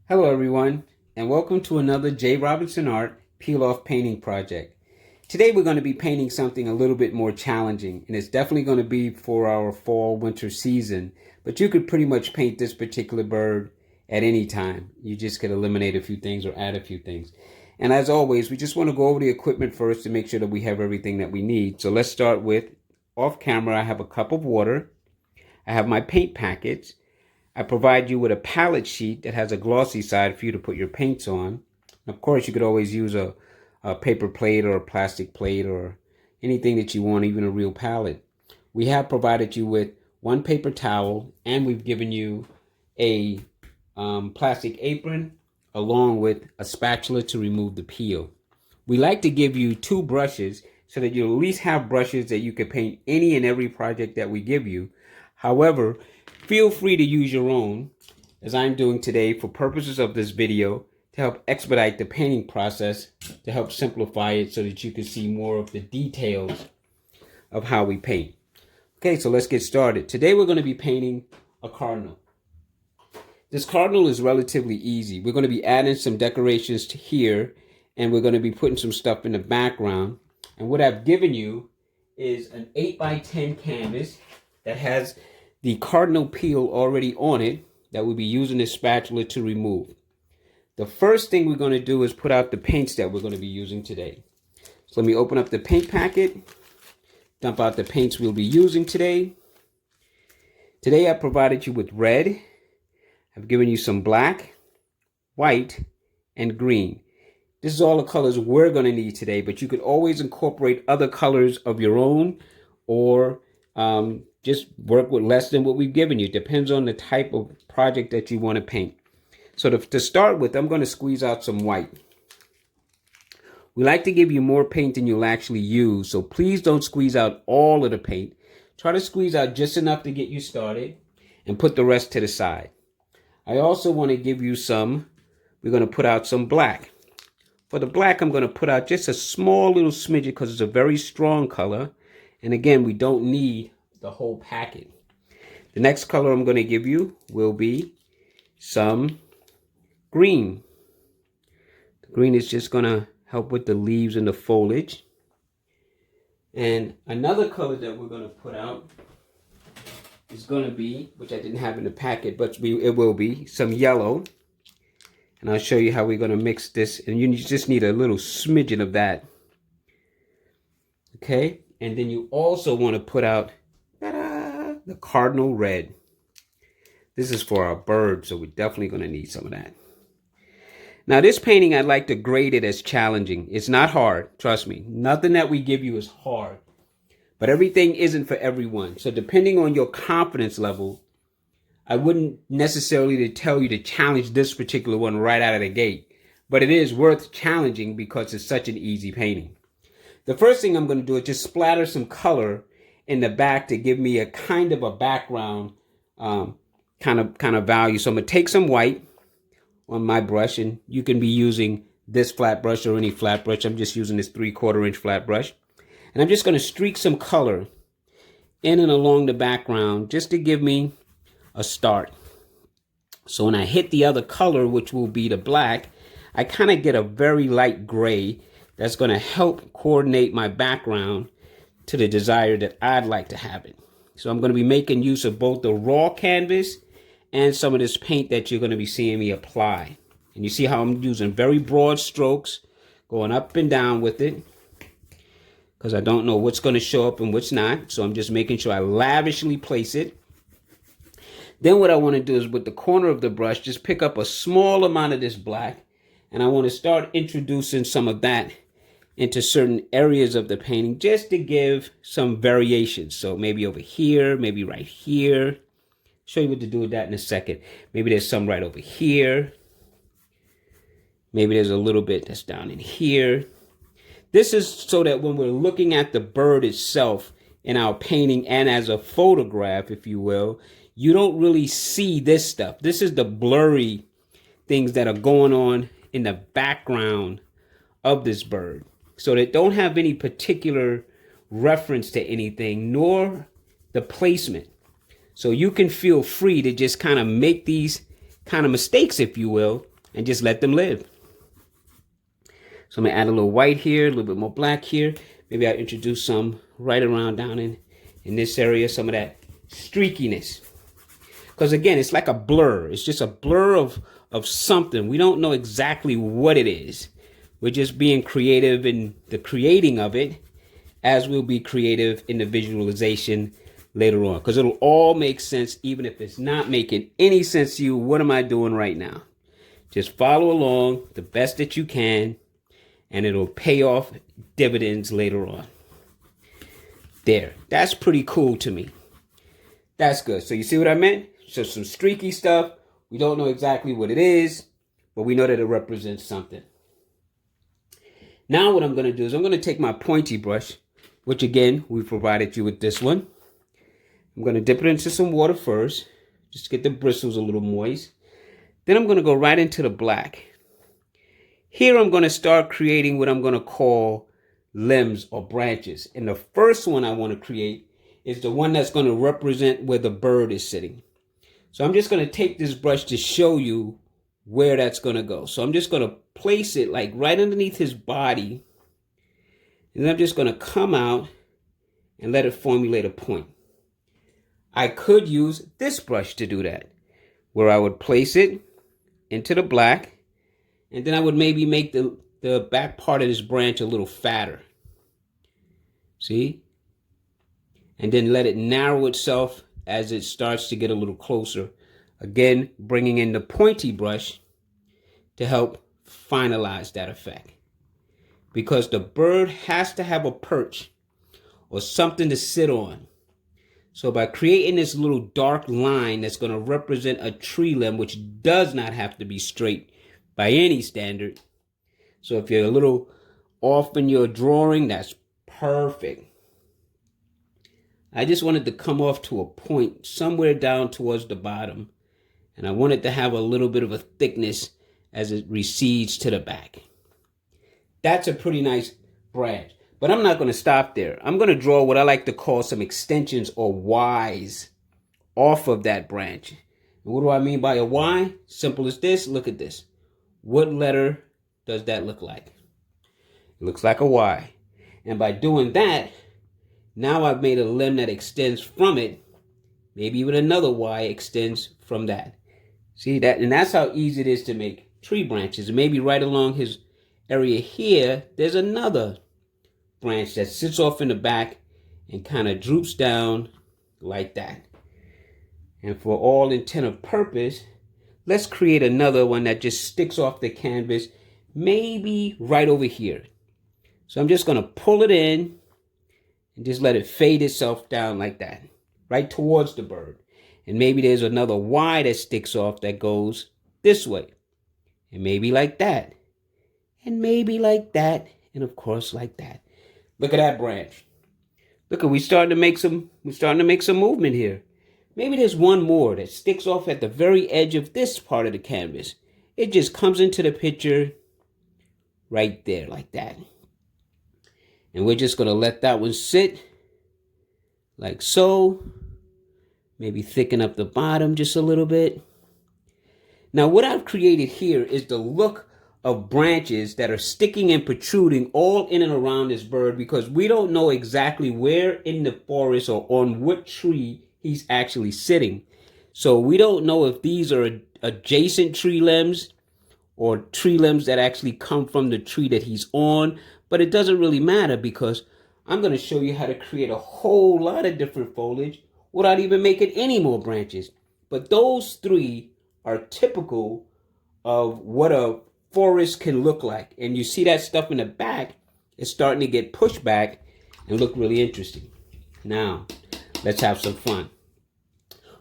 Hello everyone, and welcome to another J. Robinson Art Peel-Off painting project. Today we're going to be painting something a little bit more challenging, and it's definitely going to be for our fall-winter season, but you could pretty much paint this particular bird at any time. You just could eliminate a few things or add a few things. And as always, we just want to go over the equipment first to make sure that we have everything that we need. So let's start with, off camera, I have a cup of water, I have my paint packets, I provide you with a palette sheet that has a glossy side for you to put your paints on. Of course, you could always use a paper plate or a plastic plate or anything that you want, even a real palette. We have provided you with one paper towel, and we've given you a plastic apron along with a spatula to remove the peel. We like to give you two brushes so that you'll at least have brushes that you can paint any and every project that we give you. However, feel free to use your own, as I'm doing today for purposes of this video, to help expedite the painting process, to help simplify it so that you can see more of the details of how we paint. Okay, so let's get started. Today we're going to be painting a cardinal. This cardinal is relatively easy. We're going to be adding some decorations to here, and we're going to be putting some stuff in the background. And what I've given you is an 8x10 canvas that has the cardinal peel already on it that we'll be using this spatula to remove. The first thing we're going to do is put out the paints that we're going to be using today. So let me open up the paint packet, dump out the paints we'll be using today. Today I provided you with red. I've given you some black, white, and green. This is all the colors we're going to need today, but you could always incorporate other colors of your own, or just work with less than what we've given you. Depends on the type of project that you want to paint. So to start with, I'm going to squeeze out some white. We like to give you more paint than you'll actually use, so please don't squeeze out all of the paint. Try to squeeze out just enough to get you started and put the rest to the side. I also want to give you we're going to put out some black. For the black, I'm going to put out just a small little smidget because it's a very strong color. And again, we don't need the whole packet. The next color I'm going to give you will be some green. The green is just going to help with the leaves and the foliage. And another color that we're going to put out is going to be, which I didn't have in the packet, but it will be some yellow. And I'll show you how we're going to mix this. And you just need a little smidgen of that. Okay. And then you also want to put out the cardinal red. This is for our bird, so we're definitely going to need some of that. Now this painting, I'd like to grade it as challenging. It's not hard, trust me. Nothing that we give you is hard. But everything isn't for everyone. So depending on your confidence level, I wouldn't necessarily tell you to challenge this particular one right out of the gate. But it is worth challenging because it's such an easy painting. The first thing I'm going to do is just splatter some color in the back to give me a kind of a background kind of value. So I'm going to take some white on my brush, and you can be using this flat brush or any flat brush. I'm just using this 3/4 inch flat brush. And I'm just going to streak some color in and along the background just to give me a start. So when I hit the other color, which will be the black, I kind of get a very light gray that's going to help coordinate my background to the desire that I'd like to have it. So I'm going to be making use of both the raw canvas and some of this paint that you're going to be seeing me apply. And you see how I'm using very broad strokes, going up and down with it, because I don't know what's going to show up and what's not. So I'm just making sure I lavishly place it. Then what I want to do is with the corner of the brush, just pick up a small amount of this black, and I want to start introducing some of that into certain areas of the painting just to give some variations. So maybe over here, maybe right here. Show you what to do with that in a second. Maybe there's some right over here. Maybe there's a little bit that's down in here. This is so that when we're looking at the bird itself in our painting and as a photograph, if you will, you don't really see this stuff. This is the blurry things that are going on in the background of this bird. So they don't have any particular reference to anything, nor the placement. So you can feel free to just kind of make these kind of mistakes, if you will, and just let them live. So I'm going to add a little white here, a little bit more black here. Maybe I'll introduce some right around down in this area, some of that streakiness. Because again, it's like a blur. It's just a blur of something. We don't know exactly what it is. We're just being creative in the creating of it, as we'll be creative in the visualization later on. Because it'll all make sense, even if it's not making any sense to you. What am I doing right now? Just follow along the best that you can, and it'll pay off dividends later on. There. That's pretty cool to me. That's good. So you see what I meant? So some streaky stuff. We don't know exactly what it is, but we know that it represents something. Now what I'm going to do is I'm going to take my pointy brush, which again, we provided you with this one. I'm going to dip it into some water first, just to get the bristles a little moist. Then I'm going to go right into the black. Here I'm going to start creating what I'm going to call limbs or branches. And the first one I want to create is the one that's going to represent where the bird is sitting. So I'm just going to take this brush to show you where that's going to go. So I'm just going to place it like right underneath his body. And then I'm just going to come out and let it formulate a point. I could use this brush to do that, where I would place it into the black. And then I would maybe make the back part of this branch a little fatter. See? And then let it narrow itself as it starts to get a little closer. Again, bringing in the pointy brush to help finalize that effect. Because the bird has to have a perch or something to sit on. So by creating this little dark line that's going to represent a tree limb, which does not have to be straight by any standard. So if you're a little off in your drawing, that's perfect. I just wanted to come off to a point somewhere down towards the bottom. And I wanted to have a little bit of a thickness as it recedes to the back. That's a pretty nice branch. But I'm not going to stop there. I'm going to draw what I like to call some extensions or Ys off of that branch. And what do I mean by a Y? Simple as this. Look at this. What letter does that look like? It looks like a Y. And by doing that, now I've made a limb that extends from it. Maybe even another Y extends from that. See that? And that's how easy it is to make tree branches. And maybe right along his area here, there's another branch that sits off in the back and kind of droops down like that. And for all intent of purpose, let's create another one that just sticks off the canvas, maybe right over here. So I'm just going to pull it in and just let it fade itself down like that, right towards the bird. And maybe there's another Y that sticks off that goes this way. And maybe like that. And maybe like that. And of course like that. Look at that branch. Look, we're starting to make some movement here. Maybe there's one more that sticks off at the very edge of this part of the canvas. It just comes into the picture right there like that. And we're just going to let that one sit like so. Maybe thicken up the bottom just a little bit. Now what I've created here is the look of branches that are sticking and protruding all in and around this bird, because we don't know exactly where in the forest or on what tree he's actually sitting. So we don't know if these are adjacent tree limbs or tree limbs that actually come from the tree that he's on. But it doesn't really matter, because I'm going to show you how to create a whole lot of different foliage without even making any more branches. But those three are typical of what a forest can look like. And you see that stuff in the back is starting to get pushed back and look really interesting. Now, let's have some fun.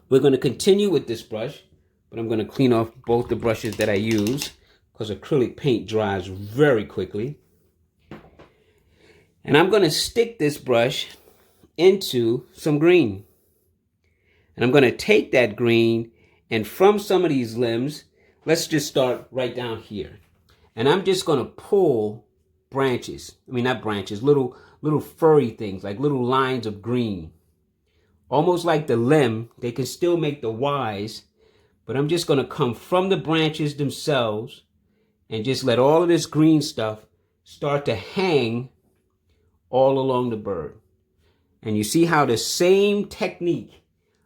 We're going to continue with this brush, but I'm going to clean off both the brushes that I use, because acrylic paint dries very quickly. And I'm going to stick this brush into some green. And I'm going to take that green, and from some of these limbs, let's just start right down here. And I'm just going to pull branches. I mean, not branches, little furry things, like little lines of green. Almost like the limb, they can still make the Ys, But I'm just going to come from the branches themselves and just let all of this green stuff start to hang all along the bird. And you see how the same technique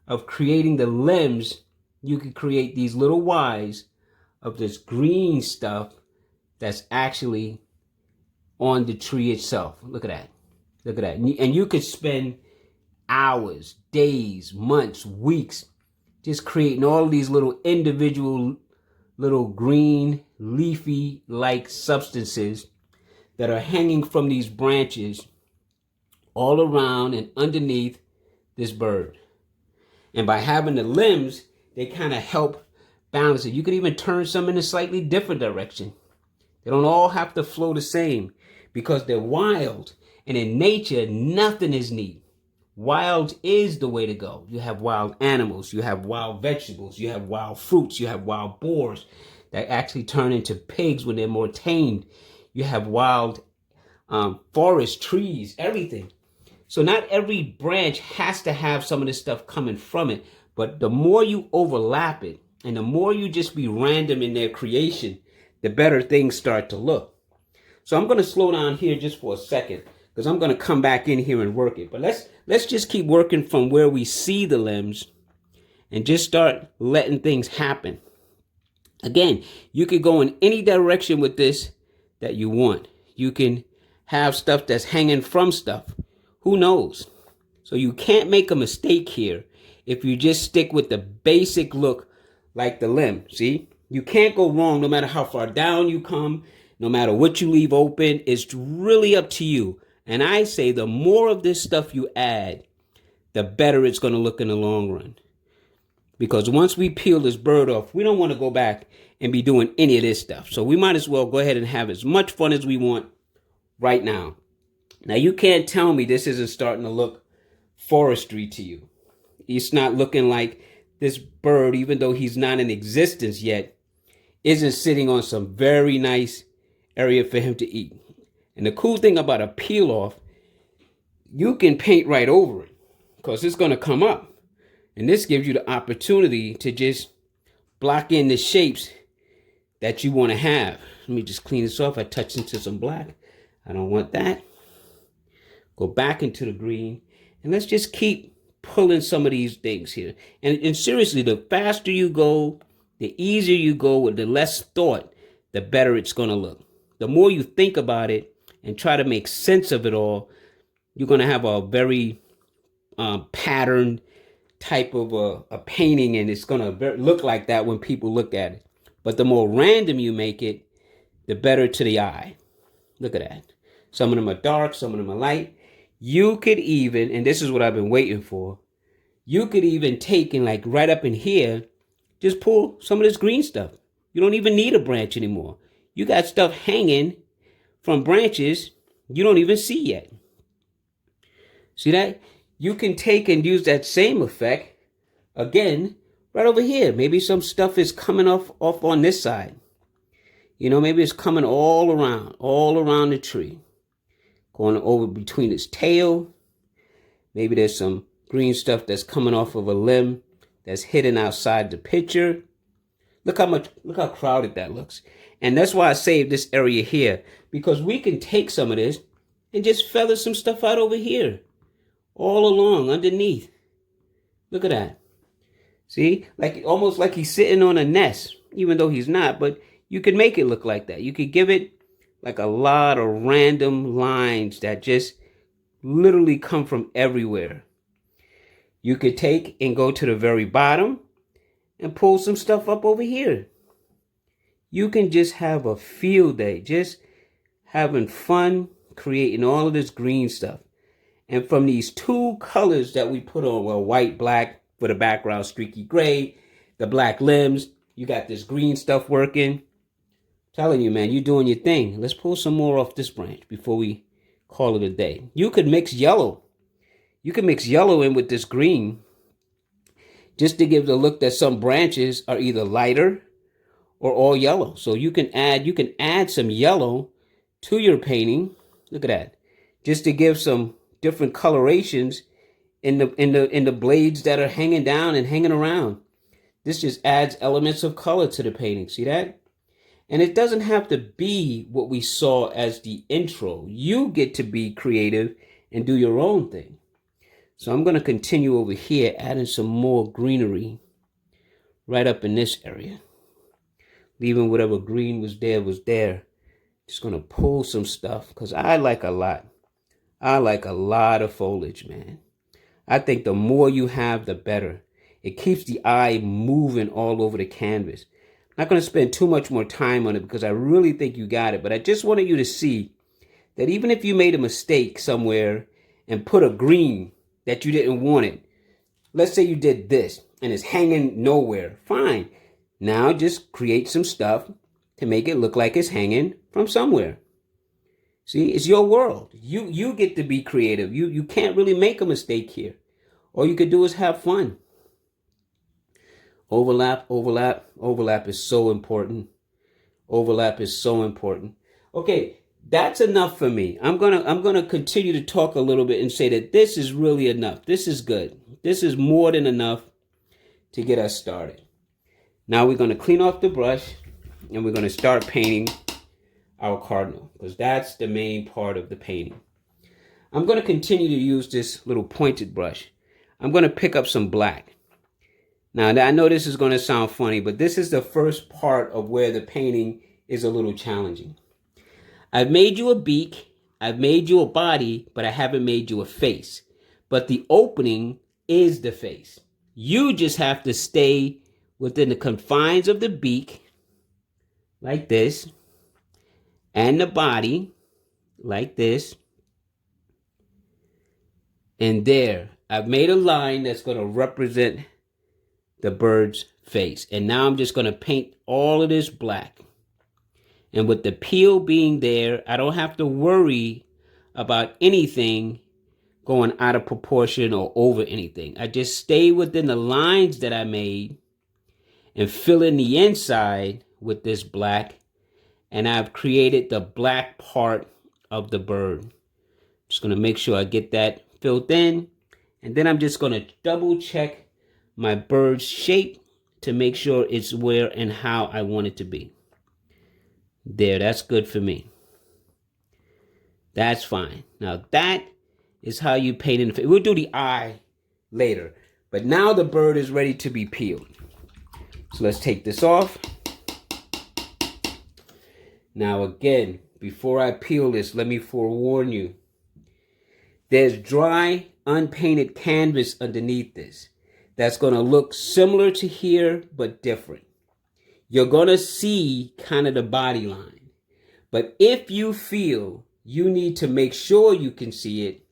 of creating the limbs, you can create these little Ys of this green stuff that's actually on the tree itself. Look at that. Look at that. And you could spend hours, days, months, weeks just creating all of these little individual little green leafy like substances that are hanging from these branches all around and underneath this bird. And by having the limbs, they kind of help balance it. You can even turn some in a slightly different direction. They don't all have to flow the same because they're wild. And in nature, nothing is neat. Wild is the way to go. You have wild animals, you have wild vegetables, you have wild fruits, you have wild boars that actually turn into pigs when they're more tamed. You have wild forest, trees, everything. So not every branch has to have some of this stuff coming from it, but the more you overlap it and the more you just be random in their creation, the better things start to look. So I'm going to slow down here just for a second because I'm going to come back in here and work it. But let's just keep working from where we see the limbs and just start letting things happen. Again, you could go in any direction with this that you want. You can have stuff that's hanging from stuff. Who knows? So you can't make a mistake here if you just stick with the basic look like the limb. See? You can't go wrong no matter how far down you come, no matter what you leave open. It's really up to you. And I say the more of this stuff you add, the better it's going to look in the long run. Because once we peel this bird off, we don't want to go back and be doing any of this stuff. So we might as well go ahead and have as much fun as we want right now. Now, you can't tell me this isn't starting to look forestry to you. It's not looking like this bird, even though he's not in existence yet, isn't sitting on some very nice area for him to eat. And the cool thing about a peel off, you can paint right over it because it's going to come up. And this gives you the opportunity to just block in the shapes that you want to have. Let me just clean this off. I touched into some black. I don't want that. Go back into the green. And let's just keep pulling some of these things here. And seriously, the faster you go, the easier you go with the less thought, the better it's going to look. The more you think about it and try to make sense of it all, you're going to have a very patterned type of a painting, and it's going to look like that when people look at it. But the more random you make it, the better to the eye. Look at that. Some of them are dark, some of them are light. You could even, and this is what I've been waiting for, you could even take and like right up in here, just pull some of this green stuff. You don't even need a branch anymore. You got stuff hanging from branches you don't even see yet. See that? You can take and use that same effect again right over here. Maybe some stuff is coming off on this side. You know, maybe it's coming all around the tree. Going over between its tail. Maybe there's some green stuff that's coming off of a limb that's hidden outside the picture. Look how crowded that looks. And that's why I saved this area here, because we can take some of this and just feather some stuff out over here. All along, underneath. Look at that. See? Like almost like he's sitting on a nest, even though he's not, but you could make it look like that. You could give it like a lot of random lines that just literally come from everywhere. You could take and go to the very bottom and pull some stuff up over here. You can just have a field day, just having fun creating all of this green stuff. And from these two colors that we put on, well, white, black for the background, streaky gray, the black limbs, you got this green stuff working. Telling you, man, you're doing your thing. Let's pull some more off this branch before we call it a day. You could mix yellow. You can mix yellow in with this green just to give the look that some branches are either lighter or all yellow. So you can add some yellow to your painting. Look at that. Just to give some different colorations in the blades that are hanging down and hanging around. This just adds elements of color to the painting. See that? And it doesn't have to be what we saw as the intro. You get to be creative and do your own thing. So I'm going to continue over here, adding some more greenery right up in this area. Leaving whatever green was there. Just going to pull some stuff because I like a lot. I like a lot of foliage, man. I think the more you have, the better. It keeps the eye moving all over the canvas. I'm not going to spend too much more time on it because I really think you got it. But I just wanted you to see that even if you made a mistake somewhere and put a green that you didn't want it. Let's say you did this and it's hanging nowhere. Fine. Now just create some stuff to make it look like it's hanging from somewhere. See, it's your world. You get to be creative. You can't really make a mistake here. All you could do is have fun. Overlap, overlap, overlap is so important. Overlap is so important. Okay, that's enough for me. I'm gonna continue to talk a little bit and say that this is really enough. This is good. This is more than enough to get us started. Now we're gonna clean off the brush and we're gonna start painting our cardinal because that's the main part of the painting. I'm gonna continue to use this little pointed brush. I'm gonna pick up some black. Now, I know this is going to sound funny, but this is the first part of where the painting is a little challenging. I've made you a beak, I've made you a body, but I haven't made you a face. But the opening is the face. You just have to stay within the confines of the beak, like this, and the body, like this. And there, I've made a line that's going to represent the bird's face. And now I'm just going to paint all of this black. And with the peel being there, I don't have to worry about anything going out of proportion or over anything. I just stay within the lines that I made and fill in the inside with this black. And I've created the black part of the bird. Just going to make sure I get that filled in. And then I'm just going to double check my bird's shape to make sure it's where and how I want it to be. There, that's good for me. That's fine. Now that is how you paint in the face. We'll do the eye later. But now the bird is ready to be peeled. So let's take this off. Now again, before I peel this, let me forewarn you. There's dry, unpainted canvas underneath this. That's going to look similar to here, but different. You're going to see kind of the body line. But if you feel you need to make sure you can see it,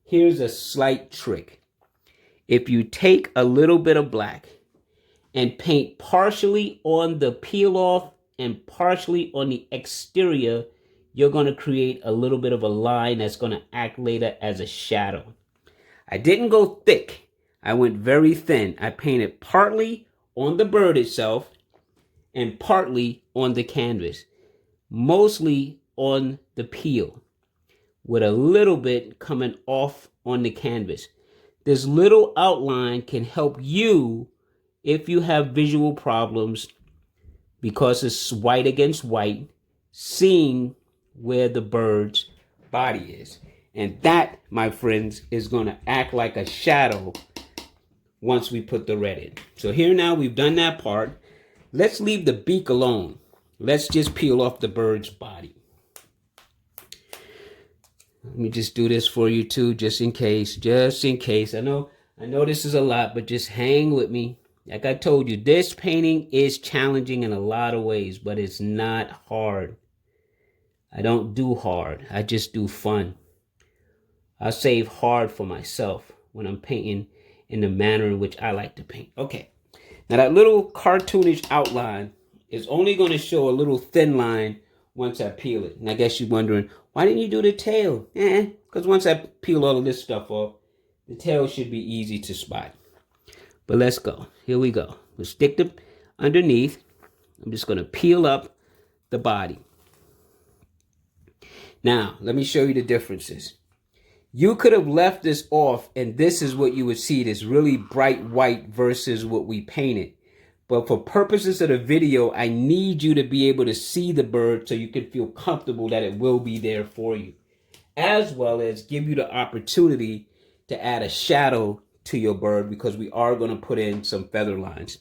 here's a slight trick. If you take a little bit of black and paint partially on the peel off and partially on the exterior, you're going to create a little bit of a line that's going to act later as a shadow. I didn't go thick. I went very thin. I painted partly on the bird itself and partly on the canvas. Mostly on the peel with a little bit coming off on the canvas. This little outline can help you if you have visual problems because it's white against white, seeing where the bird's body is. And that, my friends, is going to act like a shadow once we put the red in. So here now we've done that part. Let's leave the beak alone. Let's just peel off the bird's body. Let me just do this for you too, just in case. Just in case. I know this is a lot, but just hang with me. Like I told you, this painting is challenging in a lot of ways, but it's not hard. I don't do hard. I just do fun. I save hard for myself when I'm painting in the manner in which I like to paint. Okay. Now that little cartoonish outline is only going to show a little thin line once I peel it. And I guess you're wondering, why didn't you do the tail? Because once I peel all of this stuff off, the tail should be easy to spot. But let's go. Here we go. We'll stick the underneath. I'm just going to peel up the body. Now, let me show you the differences. You could have left this off and this is what you would see, this really bright white versus what we painted. But for purposes of the video, I need you to be able to see the bird so you can feel comfortable that it will be there for you, as well as give you the opportunity to add a shadow to your bird, because we are going to put in some feather lines.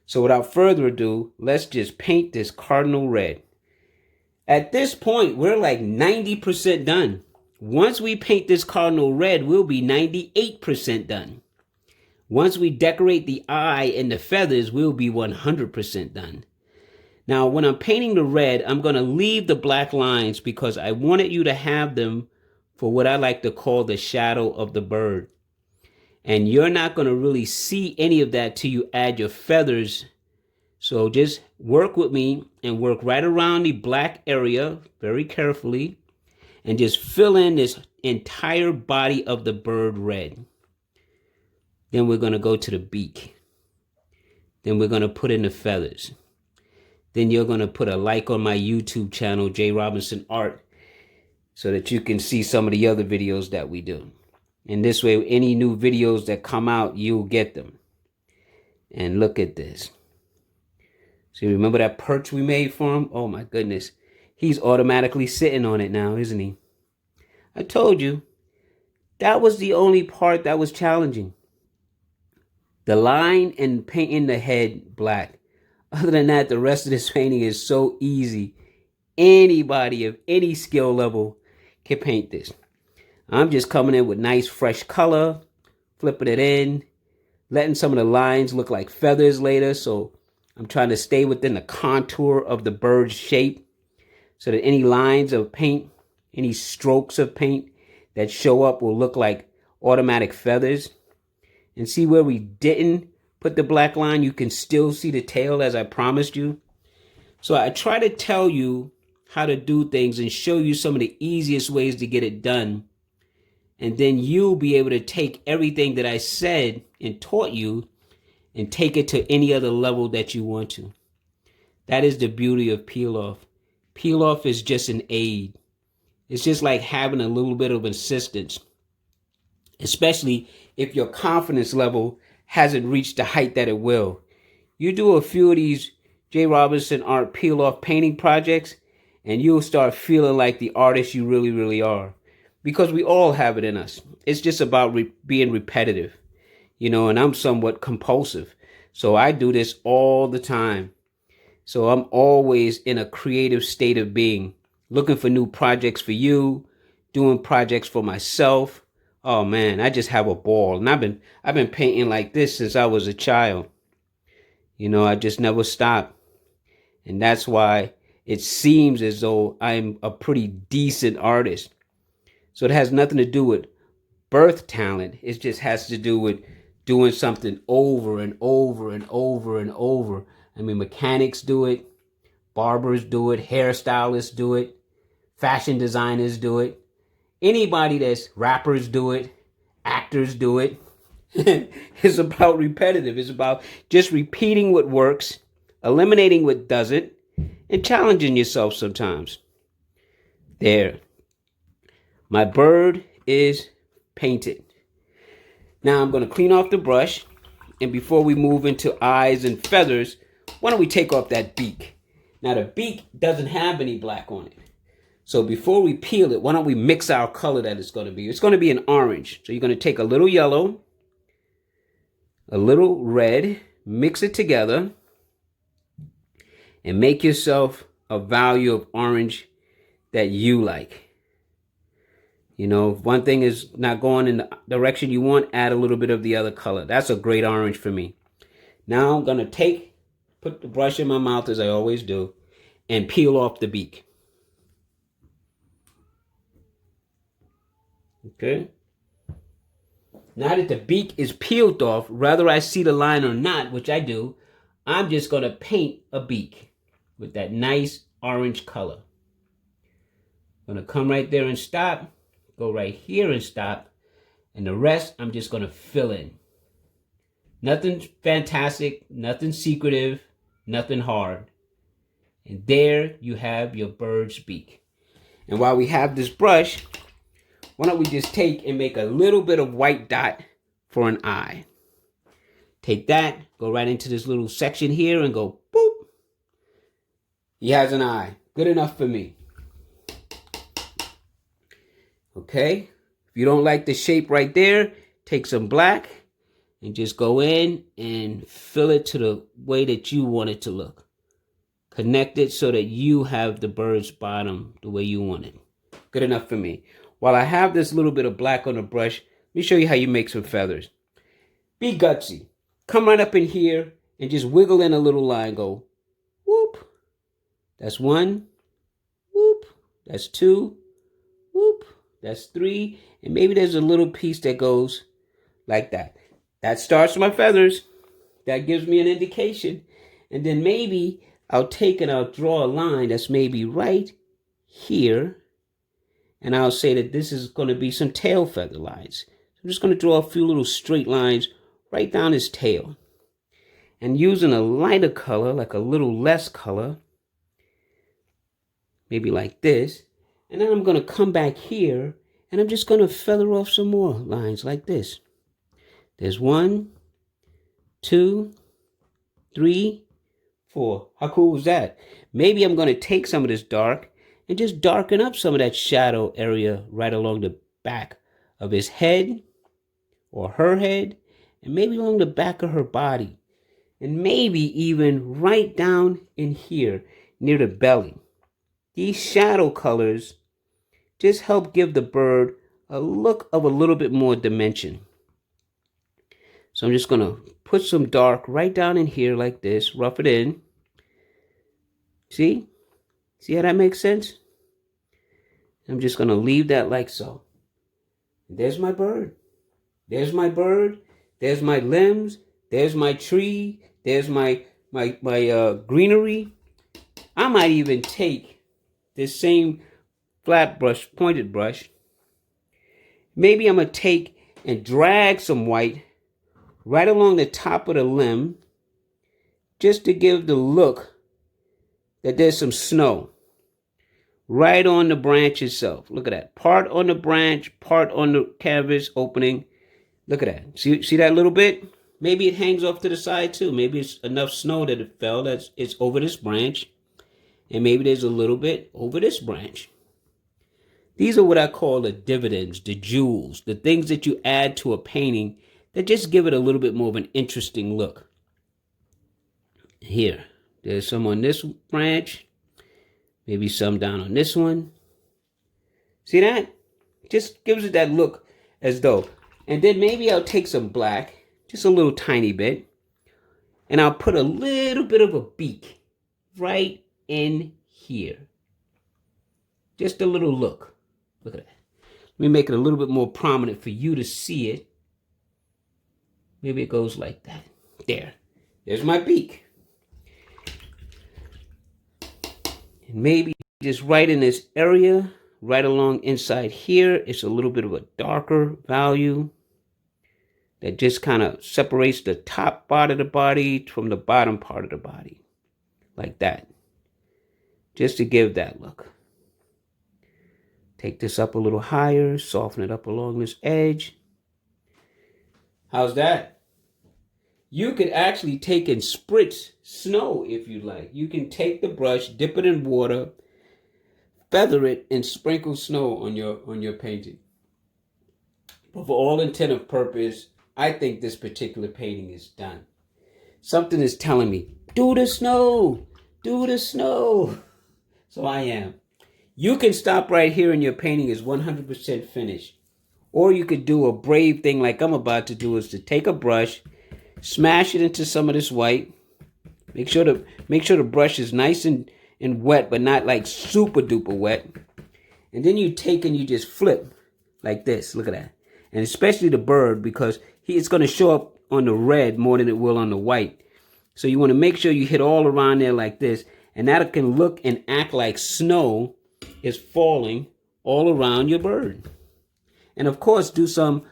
So without further ado, let's just paint this cardinal red. At this point, we're like 90% done. Once we paint this cardinal red, we'll be 98% done. Once we decorate the eye and the feathers, we'll be 100% done. Now, when I'm painting the red, I'm going to leave the black lines because I wanted you to have them for what I like to call the shadow of the bird. And you're not going to really see any of that till you add your feathers. So just work with me and work right around the black area very carefully and just fill in this entire body of the bird red. Then we're going to go to the beak. Then we're going to put in the feathers. Then you're going to put a like on my YouTube channel, J Robinson Art, so that you can see some of the other videos that we do. And this way, any new videos that come out, you'll get them. And look at this. So remember that perch we made for him? Oh my goodness. He's automatically sitting on it now, isn't he? I told you, that was the only part that was challenging. The line and painting the head black. Other than that, the rest of this painting is so easy. Anybody of any skill level can paint this. I'm just coming in with nice fresh color, flipping it in, letting some of the lines look like feathers later. So I'm trying to stay within the contour of the bird's shape so that any lines of paint, any strokes of paint that show up will look like automatic feathers. And see where we didn't put the black line, you can still see the tail as I promised you. So I try to tell you how to do things and show you some of the easiest ways to get it done. And then you'll be able to take everything that I said and taught you and take it to any other level that you want to. That is the beauty of Peiloff. Peiloff is just an aid. It's just like having a little bit of assistance, especially if your confidence level hasn't reached the height that it will. You do a few of these J Robinson Art Peiloff painting projects, and you'll start feeling like the artist you really, really are. Because we all have it in us. It's just about being repetitive, you know, and I'm somewhat compulsive. So I do this all the time. So I'm always in a creative state of being, looking for new projects for you, doing projects for myself. Oh man, I just have a ball. And I've been painting like this since I was a child. You know, I just never stopped. And that's why it seems as though I'm a pretty decent artist. So it has nothing to do with birth talent. It just has to do with doing something over and over and over and over. I mean, mechanics do it. Barbers do it. Hairstylists do it. Fashion designers do it. Anybody that's rappers do it. Actors do it. It's about repetitive. It's about just repeating what works, eliminating what doesn't, and challenging yourself sometimes. There. My bird is painted. Now I'm going to clean off the brush. And before we move into eyes and feathers, why don't we take off that beak? Now the beak doesn't have any black on it. So before we peel it, why don't we mix our color that it's going to be? It's going to be an orange. So you're going to take a little yellow, a little red, mix it together, and make yourself a value of orange that you like. You know, if one thing is not going in the direction you want, add a little bit of the other color. That's a great orange for me. Now I'm going to put the brush in my mouth as I always do, and peel off the beak. Okay. Now that the beak is peeled off, whether I see the line or not, which I do, I'm just going to paint a beak with that nice orange color. I'm going to come right there and stop. Go right here and stop. And the rest, I'm just going to fill in. Nothing fantastic, nothing secretive, nothing hard. And there you have your bird's beak. And while we have this brush, why don't we just take and make a little bit of white dot for an eye. Take that, go right into this little section here and go boop. He has an eye. Good enough for me. Okay. If you don't like the shape right there, take some black and just go in and fill it to the way that you want it to look. Connect it so that you have the bird's bottom the way you want it. Good enough for me. While I have this little bit of black on the brush, let me show you how you make some feathers. Be gutsy. Come right up in here and just wiggle in a little line. Go, whoop. That's one. Whoop. That's two. Whoop. That's three. And maybe there's a little piece that goes like that. That starts my feathers. That gives me an indication. And then maybe I'll take and I'll draw a line that's maybe right here. And I'll say that this is going to be some tail feather lines. I'm just going to draw a few little straight lines right down his tail. And using a lighter color, like a little less color, maybe like this. And then I'm going to come back here and I'm just going to feather off some more lines like this. There's 1, 2, 3, 4. How cool was that? Maybe I'm going to take some of this dark and just darken up some of that shadow area right along the back of his head or her head, and maybe along the back of her body, and maybe even right down in here near the belly. These shadow colors just help give the bird a look of a little bit more dimension. So I'm just going to put some dark right down in here like this, rough it in. See? See how that makes sense? I'm just going to leave that like so. There's my bird. There's my bird. There's my limbs. There's my tree. There's my greenery. I might even take this same flat brush, pointed brush. Maybe I'm going to take and drag some white right along the top of the limb just to give the look that there's some snow right on the branch itself. Look at that. Part on the branch, part on the canvas opening. Look at that. See that little bit? Maybe it hangs off to the side too. Maybe it's enough snow that it fell that it's over this branch. And maybe there's a little bit over this branch. These are what I call the dividends, the jewels, the things that you add to a painting that just give it a little bit more of an interesting look. Here, there's some on this branch. Maybe some down on this one. See that? Just gives it that look as though. And then maybe I'll take some black, just a little tiny bit, and I'll put a little bit of a beak right in here. Just a little look. Look at that. Let me make it a little bit more prominent for you to see it. Maybe it goes like that. There. There's my beak. And maybe just right in this area, right along inside here, it's a little bit of a darker value that just kind of separates the top part of the body from the bottom part of the body. Like that. Just to give that look. Take this up a little higher, soften it up along this edge. How's that? You could actually take and spritz snow if you like. You can take the brush, dip it in water, feather it, and sprinkle snow on your painting. But for all intent and purpose, I think this particular painting is done. Something is telling me, do the snow, do the snow. So I am. You can stop right here and your painting is 100% finished. Or you could do a brave thing like I'm about to do, is to take a brush, smash it into some of this white. Make sure the brush is nice and wet, but not like super duper wet. And then you take and you just flip like this. Look at that. And especially the bird, because it's going to show up on the red more than it will on the white. So you want to make sure you hit all around there like this. And that can look and act like snow is falling all around your bird. And of course, do some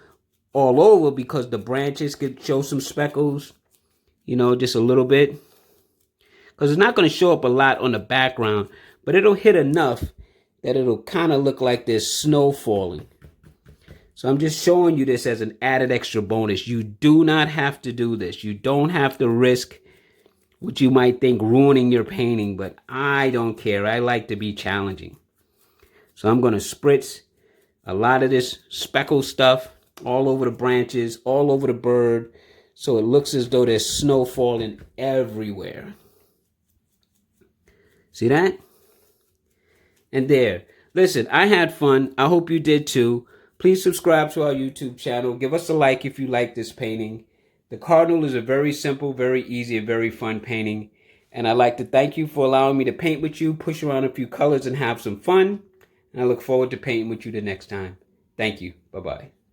all over, because the branches could show some speckles, just a little bit. Because it's not going to show up a lot on the background, but it'll hit enough that it'll kind of look like there's snow falling. So I'm just showing you this as an added extra bonus. You do not have to do this. You don't have to risk what you might think ruining your painting, but I don't care. I like to be challenging. So I'm going to spritz a lot of this speckled stuff all over the branches, all over the bird, so it looks as though there's snow falling everywhere. See that? And there. Listen, I had fun. I hope you did too. Please subscribe to our YouTube channel. Give us a like if you like this painting. The Cardinal is a very simple, very easy, and very fun painting. And I'd like to thank you for allowing me to paint with you, push around a few colors, and have some fun. And I look forward to painting with you the next time. Thank you. Bye-bye.